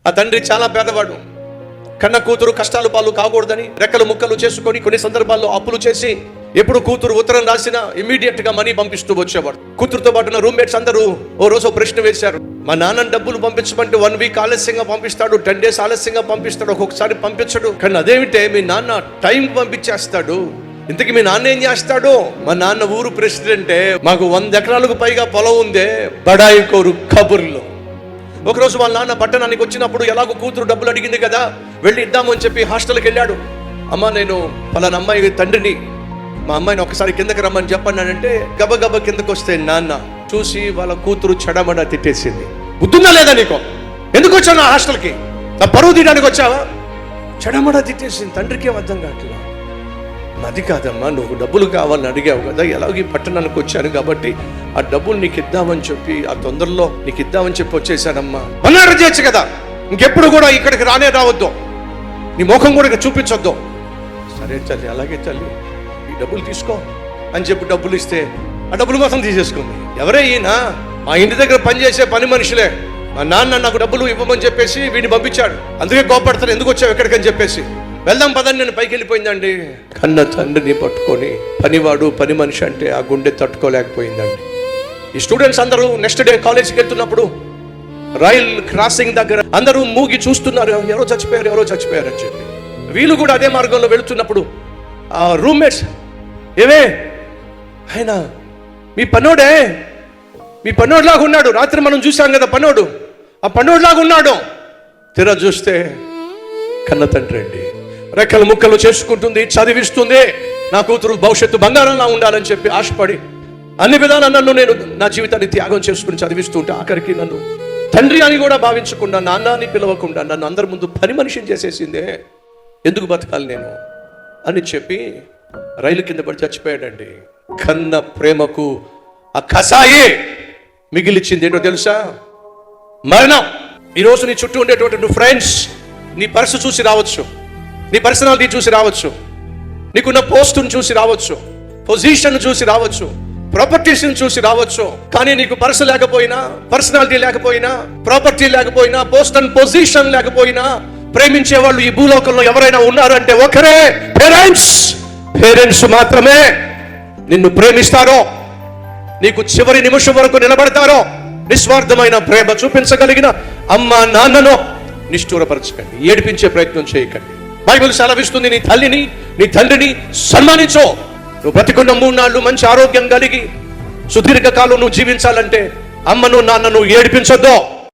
ఆ తండ్రి చాలా పేదవాడు. కన్న కూతురు కష్టాలు పాలు కాకూడదని రెక్కలు ముక్కలు చేసుకొని కొన్ని సందర్భాల్లో అప్పులు చేసి ఎప్పుడు కూతురు ఉత్తరం రాసినా ఇమీడియట్ గా మనీ పంపిస్తూ వచ్చేవాడు. కూతురుతో పాటు ఉన్న రూమ్మేట్స్ అందరూ ఓ రోజు ప్రశ్న వేశారు, మా నాన్న డబ్బులు పంపించమంటే 1 వీక్ ఆలస్యంగా పంపిస్తాడు, 10 days ఆలస్యంగా పంపిస్తాడు, ఒక్కొక్కసారి పంపించడు. కానీ అదేమిటే మీ నాన్న టైం పంపించేస్తాడు, ఇంతకీ మీ నాన్న ఏం చేస్తాడు? మా నాన్న ఊరు ప్రెసిడెంటే, మాకు 100 ఎకరాలకు పైగా పొలం ఉందే, బడాయి కోరు కబుర్లో. ఒకరోజు వాళ్ళ నాన్న పట్టణానికి వచ్చినప్పుడు ఎలాగో కూతురు డబ్బులు అడిగింది కదా, వెళ్ళి ఇద్దాము అని చెప్పి హాస్టల్కి వెళ్ళాడు. అమ్మ నేను పలానా అమ్మాయి తండ్రిని, మా అమ్మాయిని ఒకసారి కిందకి రమ్మని చెప్పన్నానంటే గబగబ కిందకు వస్తే నాన్న చూసి వాళ్ళ కూతురు చెడమడ తిట్టేసింది. బుద్ధుందా లేదా నీకు? ఎందుకు వచ్చావు నా హాస్టల్కి? నా పరువు తీయడానికి వచ్చావా? చెడమడ తిట్టేసింది. తండ్రికి అర్థం కావట్లా. అది కాదమ్మా, నువ్వు డబ్బులు కావాలని అడిగావు కదా, ఎలాగో ఈ పట్టణానికి వచ్చాను కాబట్టి ఆ డబ్బులు నీకు ఇద్దామని చెప్పి ఆ తొందరలో నీకు ఇద్దామని చెప్పి వచ్చేసానమ్మా. అన్నాడు చేయొచ్చు కదా, ఇంకెప్పుడు కూడా ఇక్కడికి రావద్దు, నీ ముఖం కూడా ఇక్కడ చూపించొద్దు. సరే తల్లి, అలాగే తల్లి, ఈ డబ్బులు తీసుకో అని చెప్పి డబ్బులు ఇస్తే ఆ డబ్బులు మొత్తం తీసేసుకుంది. ఎవరే ఈయన? మా ఇంటి దగ్గర పనిచేసే పని మనుషులే. మా నాన్న నాకు డబ్బులు ఇవ్వమని చెప్పేసి వీడిని పంపించాడు, అందుకే కోపడతాను, ఎందుకు వచ్చావు ఎక్కడికని చెప్పేసి. వెళ్దాం పదని నేను పైకి వెళ్ళిపోయిందండి. కన్న తండ్రిని పట్టుకొని పనివాడు పని మనిషి అంటే ఆ గుండె తట్టుకోలేకపోయిందండి. ఈ స్టూడెంట్స్ అందరూ నెక్స్ట్ డే కాలేజీకి వెళ్తున్నప్పుడు రైల్ క్రాసింగ్ దగ్గర అందరూ మూగి చూస్తున్నారు, ఎవరో చచ్చిపోయారు అని చెప్పి. వీళ్ళు కూడా అదే మార్గంలో వెళుతున్నప్పుడు ఆ రూమ్మేట్స్, ఏవే ఆయన మీ పనోడ్లాగా ఉన్నాడు, రాత్రి మనం చూసాం కదా పనోడు, ఆ పనోడ్లాగా ఉన్నాడు. తెర చూస్తే కన్న తండ్రి అండి. రెక్కలు ముక్కలు చేసుకుంటుంది, చదివిస్తుంది, నా కూతురు భవిష్యత్తు బంగారంలా ఉండాలని చెప్పి ఆశపడి అన్ని విధాలా నేను నా జీవితాన్ని త్యాగం చేసుకుని చదివిస్తుంటే ఆఖరికి నన్ను తండ్రి అని కూడా భావించకుండా, నాన్న అని పిలవకుండా నన్ను అందరి ముందు పని మనిషిని చేసేసిందే, ఎందుకు బతకాలి నేను అని చెప్పి రైలు కింద పడి చచ్చిపోయాడండి. కన్న ప్రేమకు ఆ కసాయే మిగిలిచ్చింది ఏంటో తెలుసా? మరణం. ఈరోజు నీ చుట్టూ ఉండేటువంటి ఫ్రెండ్స్ నీ పర్సు చూసి రావచ్చు, నీ పర్సనాలిటీ చూసి రావచ్చు, నీకున్న పోస్టును చూసి రావచ్చు, పొజిషన్ చూసి రావచ్చు, ప్రాపర్టీస్ని చూసి రావచ్చు. కానీ నీకు పర్సు లేకపోయినా, పర్సనాలిటీ లేకపోయినా, ప్రాపర్టీ లేకపోయినా, పోస్ట్ అండ్ పొజిషన్ లేకపోయినా ప్రేమించే వాళ్ళు ఈ భూలోకంలో ఎవరైనా ఉన్నారంటే ఒకరే, పేరెంట్స్ మాత్రమే నిన్ను ప్రేమిస్తారో, నీకు చివరి నిమిషం వరకు నిలబడతారో. నిస్వార్థమైన ప్రేమ చూపించగలిగిన అమ్మ నాన్నను నిష్ఠూరపరచకండి, ఏడిపించే ప్రయత్నం చేయకండి. బైబిల్ సెలవిస్తుంది, నీ తల్లిని నీ తండ్రిని సన్మానించో. నువ్వు బ్రతికున్న 3 నాళ్ళు మంచి ఆరోగ్యం కలిగి సుదీర్ఘకాలం నువ్వు జీవించాలంటే అమ్మను నాన్నను ఏడిపించొద్దు.